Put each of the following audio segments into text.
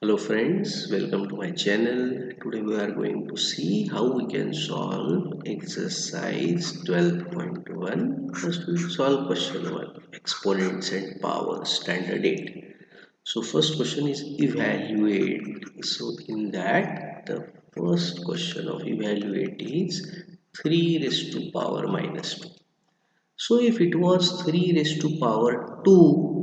Hello friends, welcome to my channel. Today we are going to see how we can solve exercise 12.1. First we solve question 1, exponents and power, standard 8. So first question is evaluate. So in that the first question of evaluate is 3 raised to power minus 2. So if it was 3 raised to power 2,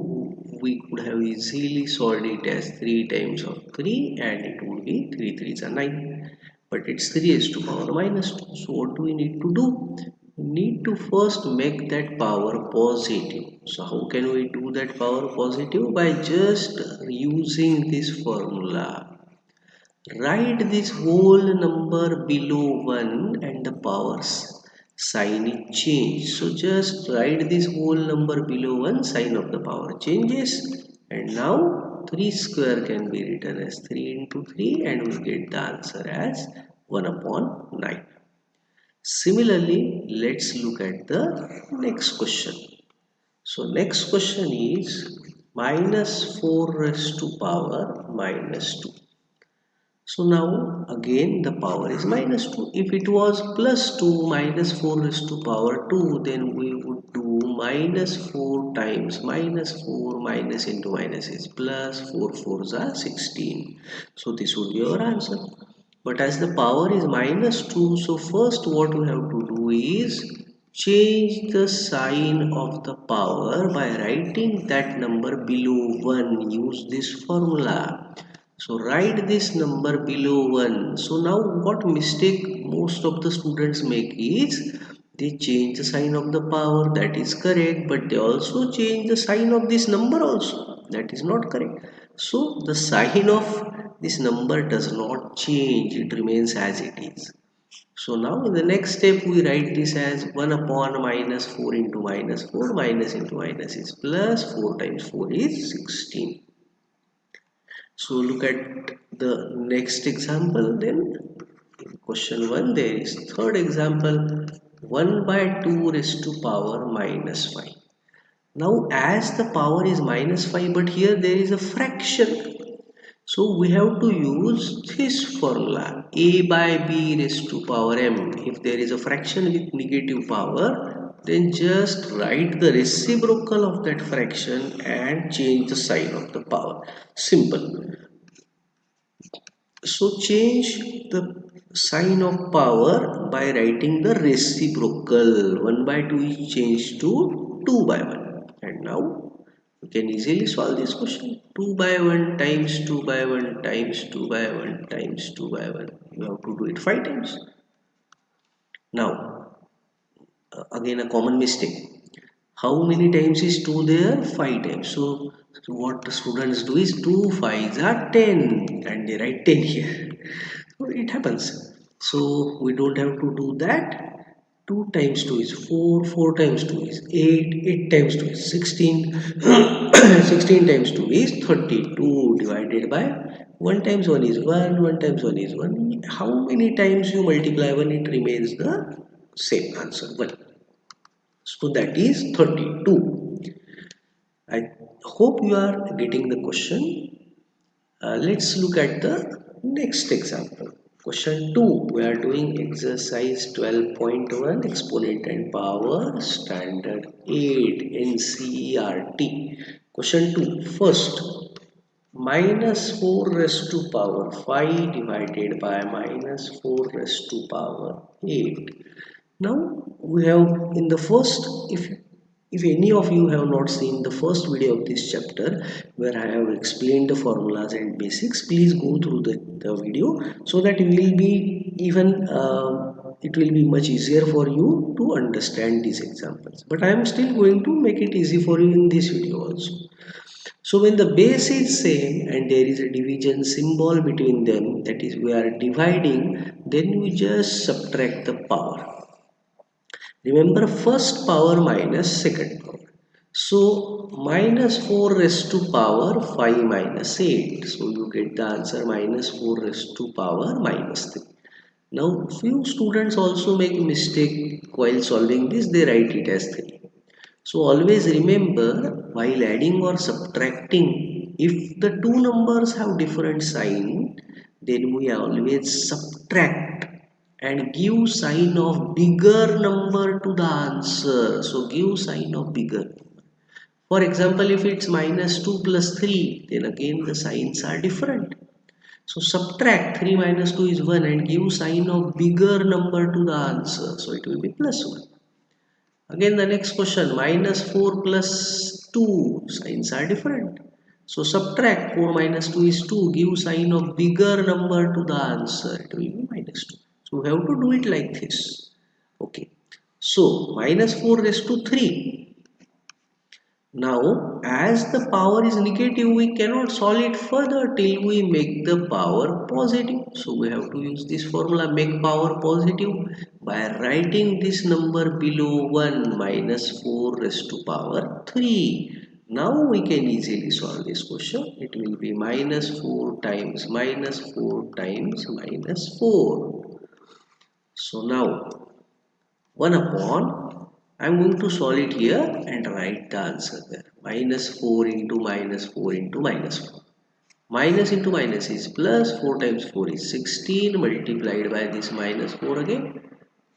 we could have easily solved it as 3 times of 3 and it would be 3 3s are 9. But it's 3 raised to power minus 2. So what do we need to do? We need to first make that power positive. So how can we do that power positive? By just using this formula. Write this whole number below 1 and the powers sign is changed. So just write this whole number below 1, sign of the power changes, and now 3 square can be written as 3 into 3 and we get the answer as 1 upon 9. Similarly, let's look at the next question. So next question is minus 4 raised to power minus 2. So now again the power is minus 2. If it was plus 2 minus 4 raised to power 2, then we would do minus 4 times minus 4 minus into minus is plus 4 4s are 16. So this would be our answer. But as the power is minus 2, so first what we have to do is change the sign of the power by writing that number below 1. Use this formula. So write this number below 1. So now what mistake most of the students make is they change the sign of the power, that is correct, but they also change the sign of this number also, that is not correct. So the sign of this number does not change, it remains as it is. So now in the next step we write this as 1 upon minus 4 into minus 4 minus into minus is plus 4 times 4 is 16. So look at the next example then. In question 1 there is third example, 1 by 2 raised to power minus 5. Now as the power is minus 5 but here there is a fraction. So we have to use this formula a by b raised to power m. If there is a fraction with negative power, then just write the reciprocal of that fraction and change the sign of the power. Simple. So change the sign of power by writing the reciprocal. 1 by 2 is changed to 2 by 1. And now you can easily solve this question. 2 by 1 times 2 by 1 times 2 by 1 times 2 by 1. You have to do it 5 times. Now again a common mistake. How many times is 2 there? 5 times. So what the students do is 2 5s are 10 and they write 10 here. So it happens. So we don't have to do that. 2 times 2 is 4, 4 times 2 is 8, 8 times 2 is 16, 16 times 2 is 32 divided by 1 times 1 is 1, 1 times 1 is 1. How many times you multiply 1 it remains the same answer 1. So that is 32. I hope you are getting the question. Let's look at the next example. Question 2. We are doing exercise 12.1 exponent and power standard 8 NCERT. Question 2. First, minus 4 raised to power 5 divided by minus 4 raised to power 8. Now we have in the first, if any of you have not seen the first video of this chapter where I have explained the formulas and basics, please go through the video so that it will be even it will be much easier for you to understand these examples. But I am still going to make it easy for you in this video also. So when the base is same and there is a division symbol between them, that is we are dividing, then we just subtract the power. Remember first power minus second power. So minus 4 raised to power 5 minus 8. So you get the answer minus 4 raised to power minus 3. Now few students also make a mistake while solving this, they write it as 3. So always remember while adding or subtracting if the two numbers have different sign, then we always subtract and give sign of bigger number to the answer. So give sign of bigger. For example, if it's minus 2 plus 3, then again the signs are different. So subtract 3 minus 2 is 1 and give sign of bigger number to the answer. So it will be plus 1. Again the next question, minus 4 plus 2, signs are different. So subtract 4 minus 2 is 2, give sign of bigger number to the answer. It will be minus 2. So we have to do it like this. Okay. So minus 4 raised to 3. Now, as the power is negative, we cannot solve it further till we make the power positive. So, we have to use this formula, make power positive, by writing this number below 1 minus 4 raised to power 3. Now, we can easily solve this question. It will be minus 4 times minus 4 times minus 4. So, now 1 upon, I'm going to solve it here and write the answer there. Minus 4 into minus 4 into minus 4. Minus into minus is plus, 4 times 4 is 16 multiplied by this minus 4 again.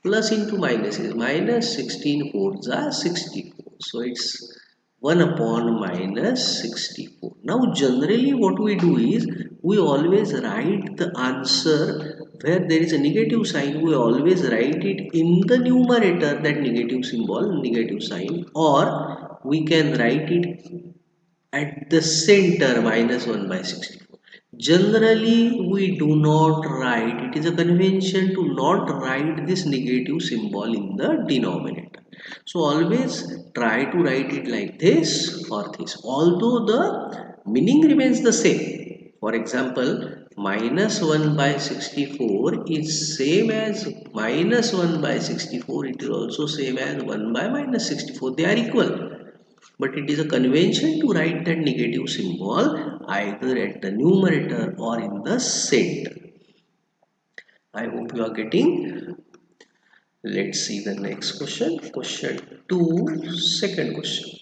Plus into minus is minus, 16 fours are 64. So it's 1 upon minus 64. Now generally what we do is we always write the answer where there is a negative sign, we always write it in the numerator, that negative symbol, negative sign, or we can write it at the center minus 1 by 64. Generally, we do not write, it is a convention to not write this negative symbol in the denominator. So, always try to write it like this or this, although the meaning remains the same. For example, minus 1 by 64 is same as minus 1 by 64, it is also same as 1 by minus 64, they are equal, but it is a convention to write that negative symbol either at the numerator or in the center. I hope you are getting. Let's see the next question. Question 2, second question.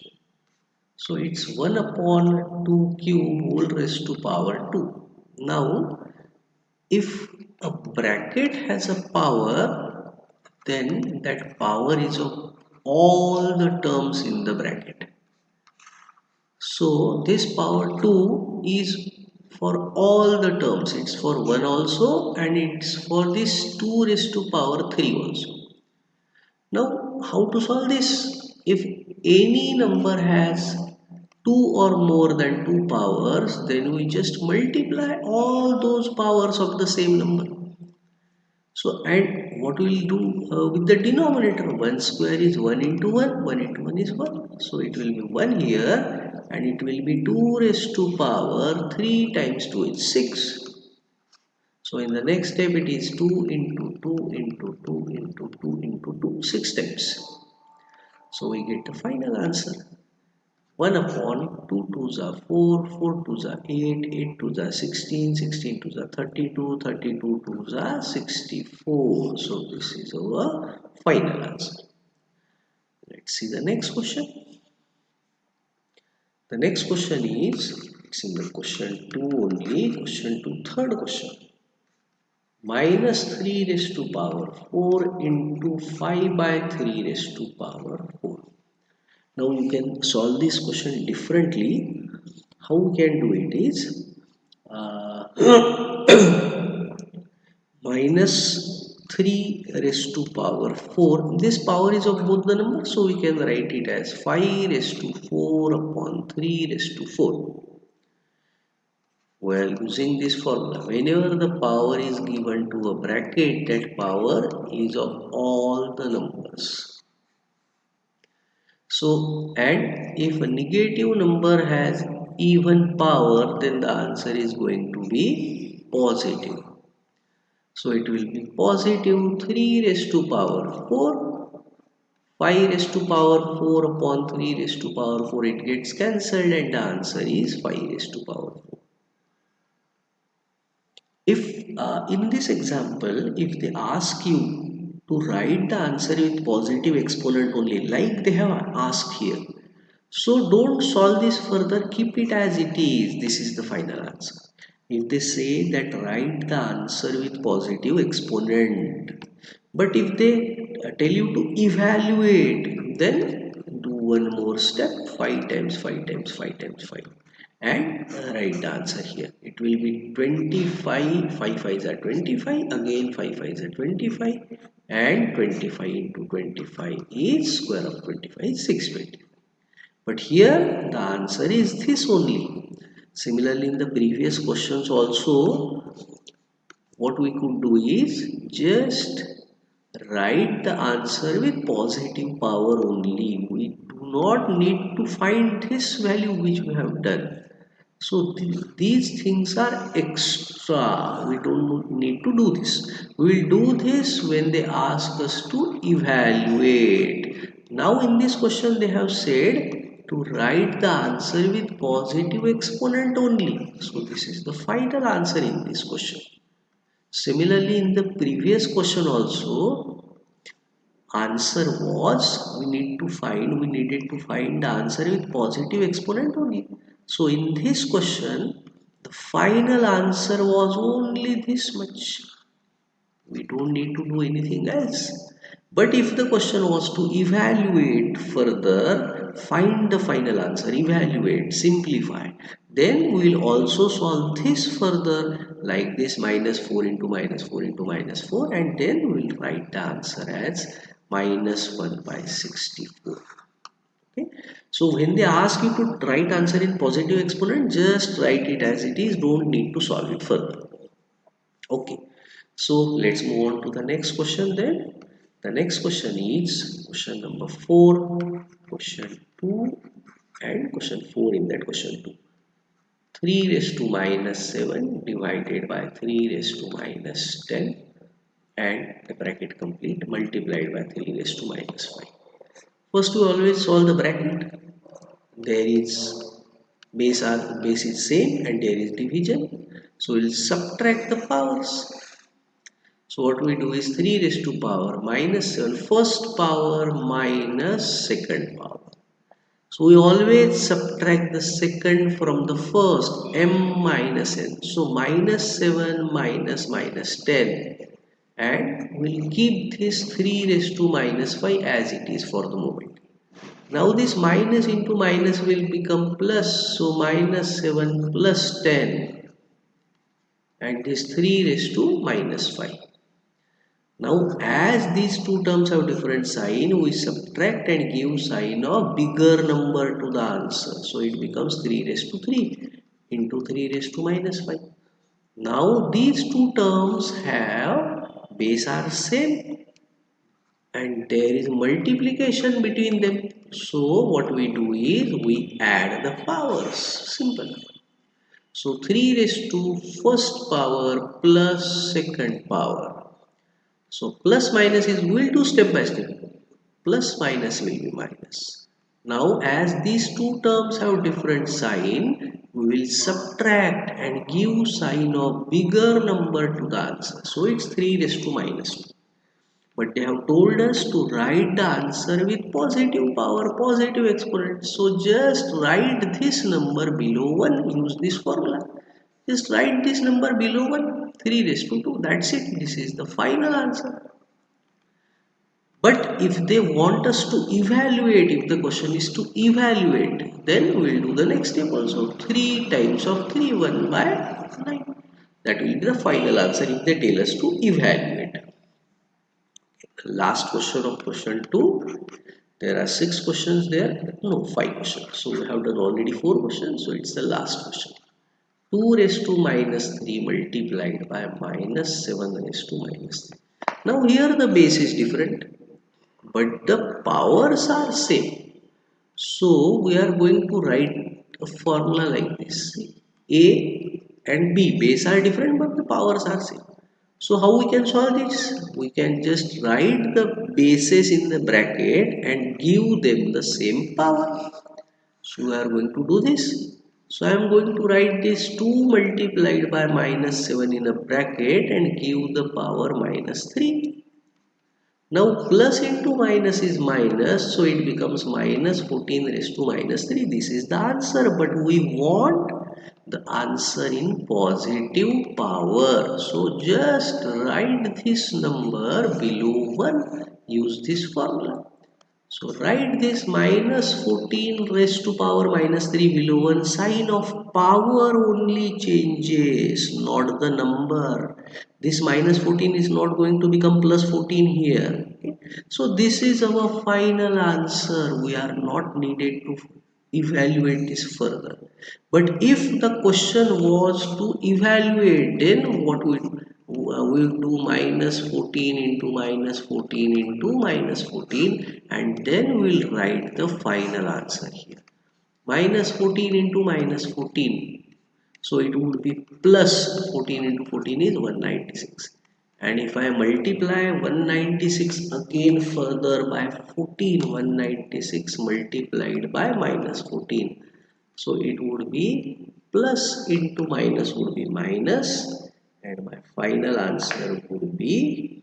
So it's 1 upon 2 cube whole raised to power 2. Now, if a bracket has a power, then that power is of all the terms in the bracket. So this power 2 is for all the terms. It's for 1 also and it's for this 2 raised to power 3 also. Now how to solve this? If any number has 2 or more than 2 powers, then we just multiply all those powers of the same number. So, and what we will do with the denominator? 1 square is 1 into 1, 1 into 1 is 1. So, it will be 1 here and it will be 2 raised to power 3 times 2 is 6. So, in the next step it is 2 into 2 into 2 into 2 into 2, 6 times. So, we get the final answer. 1 upon 2 twos are 4, 4 twos are 8, 8 twos are 16, 16 twos are 32, 32 twos are 64. So this is our final answer. Let's see the next question. The next question is, it's in the question 2 only, question 2, third question. Minus 3 raised to power 4 into 5 by 3 raised to power 4. Now you can solve this question differently. How we can do it is minus 3 raised to power 4. This power is of both the numbers, so we can write it as 5 raised to 4 upon 3 raised to 4. Well, using this formula, whenever the power is given to a bracket, that power is of all the numbers. So, and if a negative number has even power, then the answer is going to be positive. So, it will be positive 3 raised to power 4, 5 raised to power 4 upon 3 raised to power 4, it gets cancelled and the answer is 5 raised to power 4. If in this example, if they ask you to write the answer with positive exponent only, like they have asked here, So don't solve this further, keep it as it is. This is the final answer. If they say that write the answer with positive exponent, but if they tell you to evaluate, then do one more step, 5 times 5 times 5 times 5, and write the answer here. It will be 25, 5 5s are 25, again 5 5s are 25, and 25 into 25 is square of 25 is 620. But here the answer is this only. Similarly, in the previous questions also, what we could do is just write the answer with positive power only. We do not need to find this value which we have done. So these things are extra. We don't need to do this. We will do this when they ask us to evaluate. Now in this question they have said to write the answer with positive exponent only. So this is the final answer in this question. Similarly, in the previous question also, answer was we needed to find the answer with positive exponent only. So in this question, the final answer was only this much. We don't need to do anything else. But if the question was to evaluate further, find the final answer, evaluate, simplify, then we will also solve this further like this, minus 4 into minus 4 into minus 4, and then we will write the answer as minus 1 by 64. Okay. So when they ask you to write answer in positive exponent, just write it as it is, don't need to solve it further. Okay, so let's move on to the next question then. The next question is question number 4, question 2, and question 4 in that question 2. 3 raised to minus 7 divided by 3 raised to minus 10, and the bracket complete, multiplied by 3 raised to minus 5. First we always solve the bracket. There is base is same and there is division. So we'll subtract the powers. So what we do is 3 raised to power minus 7, first power minus second power. So we always subtract the second from the first, m minus n. So minus 7 minus minus 10, and we'll keep this 3 raised to minus 5 as it is for the moment. Now this minus into minus will become plus, so minus 7 plus 10, and this 3 raised to minus 5. Now as these two terms have different sign, we subtract and give sign of bigger number to the answer. So it becomes 3 raised to 3 into 3 raised to minus 5. Now these two terms have base are same and there is multiplication between them. So what we do is we add the powers. Simple. So 3 raised to first power plus second power. So plus minus is, we will do step by step. Plus minus will be minus. Now as these two terms have different sign, we will subtract and give sign of bigger number to the answer. So it's 3 raised to minus 2. But they have told us to write the answer with positive power, positive exponent. So just write this number below 1, use this formula. Just write this number below 1, 3 raised to 2. That's it. This is the final answer. But if they want us to evaluate, if the question is to evaluate, then we will do the next step also. 3 times of 3, 1 by 9. That will be the final answer if they tell us to evaluate. Last question of question 2. There are 6 questions there. No, 5 questions. So we have done already 4 questions. So it's the last question. 2 raised to minus 3 multiplied by minus 7 raised to minus 3. Now here the base is different, but the powers are same. So we are going to write a formula like this. A and B base are different, but the powers are same. So how we can solve this? We can just write the bases in the bracket and give them the same power. So we are going to do this. So I am going to write this 2 multiplied by minus 7 in a bracket and give the power minus 3. Now plus into minus is minus, so it becomes minus 14 raised to minus 3. This is the answer, but we want the answer in positive power. So just write this number below 1. Use this formula. So write this minus 14 raised to power minus 3 below 1. Sign of power only changes, not the number. This minus 14 is not going to become plus 14 here. Okay? So this is our final answer. We are not needed to evaluate this further. But if the question was to evaluate, then what we'll do minus 14 into minus 14 into minus 14, and then we'll write the final answer here. Minus 14 into minus 14. So it would be plus 14 into 14 is 196. And if I multiply 196 again further by 14, 196 multiplied by minus 14. So it would be plus into minus would be minus, and my final answer would be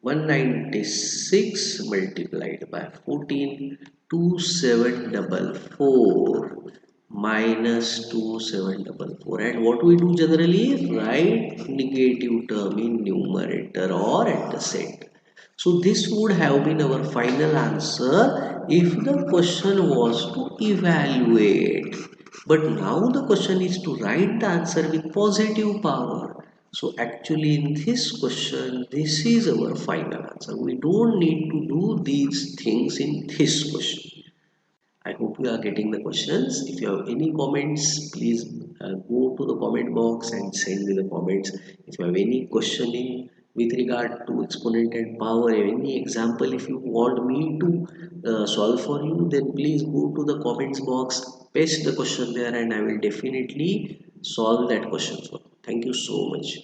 196 multiplied by 14, 2744 minus 2744. And what we do generally, write negative term in numerator or at the center. So this would have been our final answer if the question was to evaluate. But now the question is to write the answer with positive power. So actually in this question, this is our final answer. We don't need to do these things in this question. I hope you are getting the questions. If you have any comments, please go to the comment box and send me the comments. If you have any questioning with regard to exponent and power, any example, if you want me to solve for you, then please go to the comments box, paste the question there, and I will definitely solve that question for you. Thank you so much.